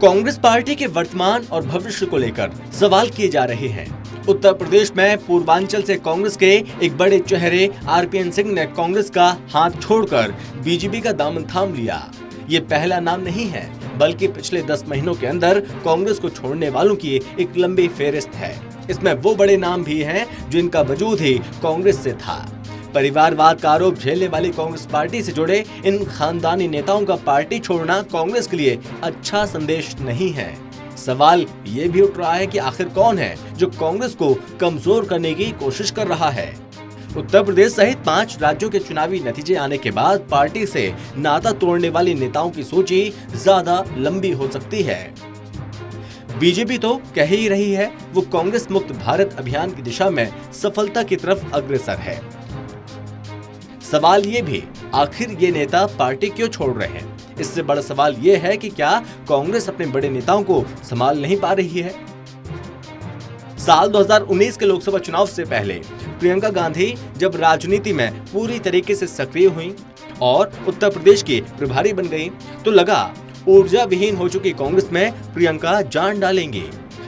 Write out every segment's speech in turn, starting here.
Congress party के वर्तमान और भविष्य को लेकर सवाल किए जा रहे हैं। उत्तर प्रदेश में पूर्वांचल से कांग्रेस के एक बड़े चेहरे आरपीएन सिंह ने कांग्रेस का हाथ छोड़कर बीजेपी का दामन थाम लिया। ये पहला नाम नहीं है, बल्कि पिछले 10 महीनों के अंदर कांग्रेस को छोड़ने वालों की एक लंबी फेहरिस्त है। इसमें वो बड़े नाम भी हैं जिनका वजूद ही कांग्रेस से था। परिवारवाद का आरोप झेलने वाली कांग्रेस पार्टी से जुड़े इन खानदानी नेताओं का पार्टी छोड़ना कांग्रेस के लिए अच्छा संदेश नहीं है। सवाल ये भी उठ रहा है कि आखिर कौन है जो कांग्रेस को कमजोर करने की कोशिश कर रहा है। उत्तर प्रदेश सहित 5 राज्यों के चुनावी नतीजे आने के बाद पार्टी से नाता तोड़ने वाले नेताओं की सूची ज्यादा लंबी हो सकती है। बीजेपी तो कह ही रही है वो कांग्रेस मुक्त भारत अभियान की दिशा में सफलता की तरफ अग्रसर है। सवाल ये भी, आखिर ये नेता पार्टी क्यों छोड़ रहे हैं? इससे बड़ा सवाल ये है कि क्या कांग्रेस अपने बड़े नेताओं को संभाल नहीं पा रही है? साल 2019 के लोकसभा चुनाव से पहले प्रियंका गांधी जब राजनीति में पूरी तरीके से सक्रिय हुई और उत्तर प्रदेश की प्रभारी बन गई, तो लगा ऊर्जा विहीन हो चुकी कांग्रेस में प्रियंका जान डालेंगी।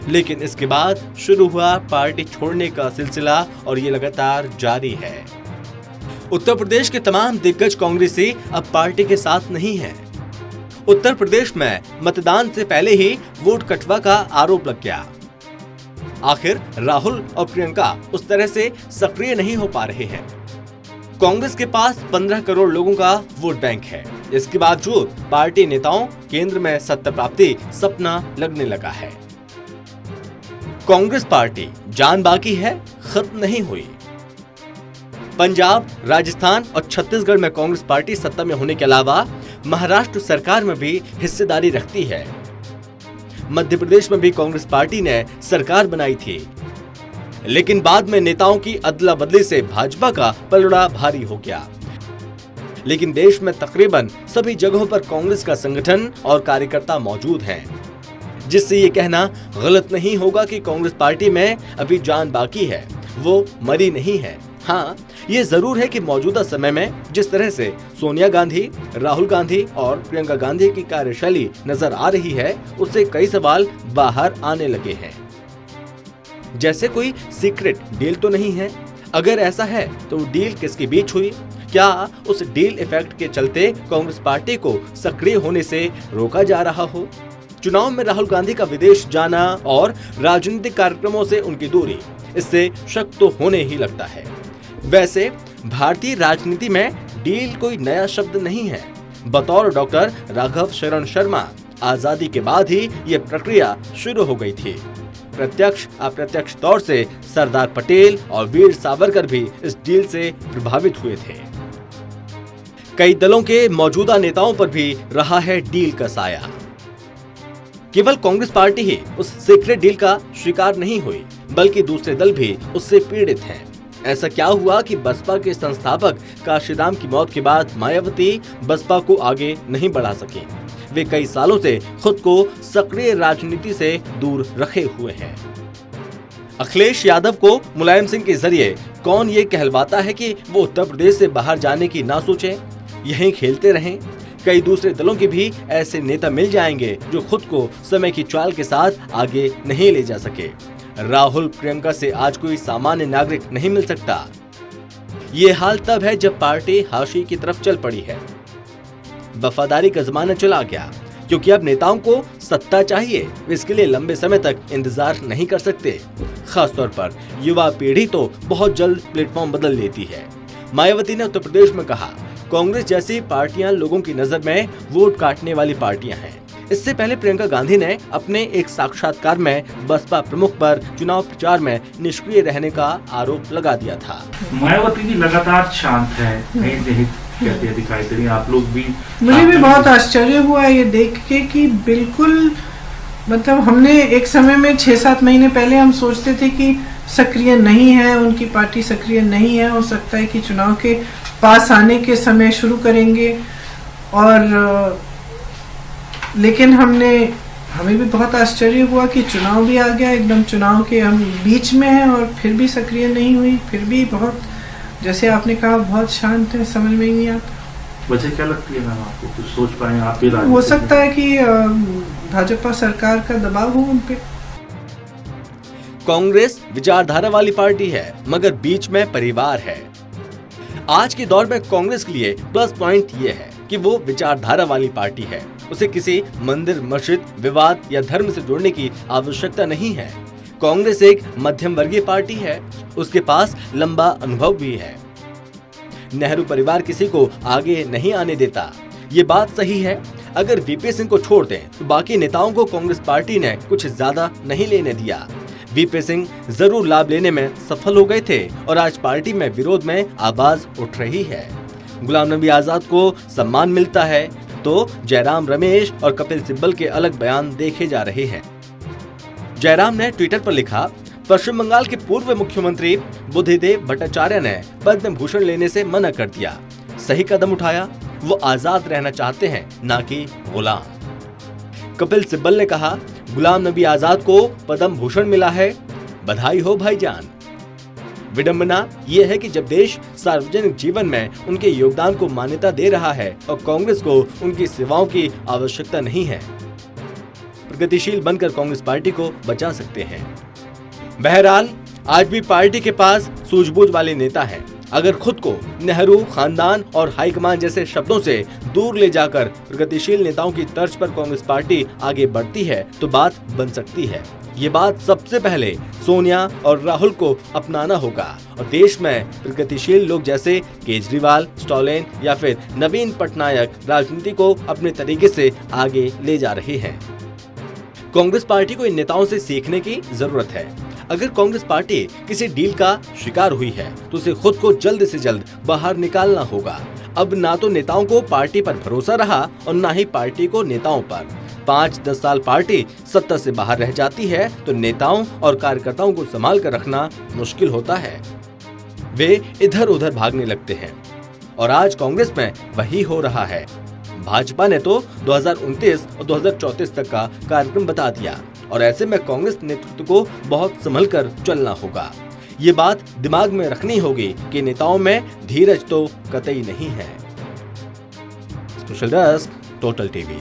लेकिन इसके बाद शुरू हुआ पार्टी छोड़ने का सिलसिला और ये लगातार जारी है। उत्तर प्रदेश के तमाम दिग्गज कांग्रेसी अब पार्टी के साथ नहीं हैं। उत्तर प्रदेश में मतदान से पहले ही वोट कटवा का आरोप लग गया। आखिर राहुल और प्रियंका उस तरह से सक्रिय नहीं हो पा रहे हैं। कांग्रेस के पास 15 करोड़ लोगों का वोट बैंक है। इसके बावजूद पार्टी नेताओं केंद्र में सत्ता प्राप्ति सपना लगने लगा है। कांग्रेस पार्टी जान बाकी है, खत्म नहीं हुई। पंजाब, राजस्थान और छत्तीसगढ़ में कांग्रेस पार्टी सत्ता में होने के अलावा महाराष्ट्र सरकार में भी हिस्सेदारी रखती है। मध्य प्रदेश में भी कांग्रेस पार्टी ने सरकार बनाई थी, लेकिन बाद में नेताओं की अदला बदली से भाजपा का पलड़ा भारी हो गया। लेकिन देश में तकरीबन सभी जगहों पर कांग्रेस का संगठन और कार्यकर्ता मौजूद हैं, जिससे ये कहना गलत नहीं होगा कि कांग्रेस पार्टी में अभी जान बाकी है, वो मरी नहीं है। हाँ, ये जरूर है कि मौजूदा समय में जिस तरह से सोनिया गांधी, राहुल गांधी और प्रियंका गांधी की कार्यशैली नजर आ रही है, उससे कई सवाल बाहर आने लगे हैं। जैसे कोई सीक्रेट डील तो नहीं है? अगर ऐसा है तो डील किसके बीच हुई? क्या उस डील इफेक्ट के चलते कांग्रेस पार्टी को सक्रिय होने से रोका जा रहा हो? चुनाव में राहुल गांधी का विदेश जाना और राजनीतिक कार्यक्रमों से उनकी दूरी, इससे शक तो होने ही लगता है। वैसे भारतीय राजनीति में डील कोई नया शब्द नहीं है। बतौर डॉक्टर राघव शरण शर्मा आजादी के बाद ही ये प्रक्रिया शुरू हो गई थी। प्रत्यक्ष अप्रत्यक्ष तौर से सरदार पटेल और वीर सावरकर भी इस डील से प्रभावित हुए थे। कई दलों के मौजूदा नेताओं पर भी रहा है डील का साया। केवल कांग्रेस पार्टी ही उस सीक्रेट डील का शिकार नहीं हुई, बल्कि दूसरे दल भी उससे पीड़ित हैं। ऐसा क्या हुआ कि बसपा के संस्थापक काशीराम की मौत के बाद मायावती बसपा को आगे नहीं बढ़ा सके। वे कई सालों से खुद को सक्रिय राजनीति से दूर रखे हुए हैं। अखिलेश यादव को मुलायम सिंह के जरिए कौन ये कहलवाता है कि वो उत्तर प्रदेश से बाहर जाने की ना सोचे, यहीं खेलते रहें? कई दूसरे दलों के भी ऐसे नेता मिल जाएंगे जो खुद को समय की चाल के साथ आगे नहीं ले जा सके। राहुल प्रियंका से आज कोई सामान्य नागरिक नहीं मिल सकता। ये हाल तब है जब पार्टी हाशिए की तरफ चल पड़ी है। वफादारी का जमाना चला गया, क्योंकि अब नेताओं को सत्ता चाहिए। इसके लिए लंबे समय तक इंतजार नहीं कर सकते। खासतौर पर युवा पीढ़ी तो बहुत जल्द प्लेटफॉर्म बदल लेती है। मायावती ने उत्तर प्रदेश में कहा, कांग्रेस जैसी पार्टियां लोगों की नजर में वोट काटने वाली पार्टियां हैं। इससे पहले प्रियंका गांधी ने अपने एक साक्षात्कार में बसपा प्रमुख पर चुनाव प्रचार में निष्क्रिय रहने का आरोप लगा दिया था। मायावती भी लगातार शांत है, कहते दिखाई दे रही, आप लोग भी। मुझे भी बहुत आश्चर्य हुआ ये देख के कि बिल्कुल, मतलब हमने एक समय में 6-7 महीने पहले हम सोचते थे कि सक्रिय नहीं है, उनकी पार्टी सक्रिय नहीं है, हो सकता है कि चुनाव के पास आने के समय शुरू करेंगे। और लेकिन हमें भी बहुत आश्चर्य हुआ कि चुनाव भी आ गया, एकदम चुनाव के हम बीच में हैं और फिर भी सक्रिय नहीं हुई। फिर भी बहुत, जैसे आपने कहा, बहुत शांत है, समझ में ही नहीं आता। वजह क्या लगती है मैम आपको, कुछ सोच पाए आप भी? हो सकता है कि भाजपा सरकार का दबाव हो उन पे। कांग्रेस विचारधारा वाली पार्टी है, मगर बीच में परिवार है। आज के दौर में कांग्रेस के लिए प्लस पॉइंट ये है कि वो विचारधारा वाली पार्टी है। उसे किसी मंदिर, मस्जिद, विवाद या धर्म से जोड़ने की आवश्यकता नहीं है। कांग्रेस एक मध्यम वर्गीय पार्टी है, उसके पास लंबा अनुभव भी है। नेहरू परिवार किसी को आगे नहीं आने देता, ये बात सही है। अगर वीपी सिंह को छोड़ दें तो बाकी नेताओं को कांग्रेस पार्टी ने कुछ ज्यादा नहीं लेने दिया। वीपी सिंह जरूर लाभ लेने में सफल हो गए थे और आज पार्टी में विरोध में आवाज उठ रही है। गुलाम नबी आजाद को सम्मान मिलता है तो जयराम रमेश और कपिल सिब्बल के अलग बयान देखे जा रहे हैं। जयराम ने ट्विटर पर लिखा, पश्चिम बंगाल के पूर्व मुख्यमंत्री बुद्धिदेव भट्टाचार्य ने पद्म भूषण लेने से मना कर दिया। सही कदम उठाया, वो आजाद रहना चाहते हैं, ना कि गुलाम। कपिल सिब्बल ने कहा, गुलाम नबी आजाद को पद्म भूषण मिला है, बधाई हो भाईजान। विडंबना ये है कि जब देश सार्वजनिक जीवन में उनके योगदान को मान्यता दे रहा है और कांग्रेस को उनकी सेवाओं की आवश्यकता नहीं है, प्रगतिशील बनकर कांग्रेस पार्टी को बचा सकते हैं। बहरहाल आज भी पार्टी के पास सूझबूझ वाले नेता हैं। अगर खुद को नेहरू, खानदान और हाईकमान जैसे शब्दों से दूर ले जाकर प्रगतिशील नेताओं की तर्ज पर कांग्रेस पार्टी आगे बढ़ती है तो बात बन सकती है। ये बात सबसे पहले सोनिया और राहुल को अपनाना होगा और देश में प्रगतिशील लोग जैसे केजरीवाल, स्टालिन या फिर नवीन पटनायक राजनीति को अपने तरीके से आगे ले जा रहे हैं। कांग्रेस पार्टी को इन नेताओं से सीखने की जरूरत है। अगर कांग्रेस पार्टी किसी डील का शिकार हुई है तो उसे खुद को जल्द से जल्द बाहर निकालना होगा। अब ना तो नेताओं को पार्टी पर भरोसा रहा और ना ही पार्टी को नेताओं पर। 5-10 साल पार्टी सत्ता से बाहर रह जाती है तो नेताओं और कार्यकर्ताओं को संभाल कर रखना मुश्किल होता है। वे इधर उधर भागने लगते हैं और आज कांग्रेस में वही हो रहा है। भाजपा ने तो 2029 और 2034 तक का कार्यक्रम बता दिया और ऐसे में कांग्रेस नेतृत्व को बहुत संभल कर चलना होगा। ये बात दिमाग में रखनी होगी कि नेताओं में धीरज तो कतई नहीं है। Special desk, total TV.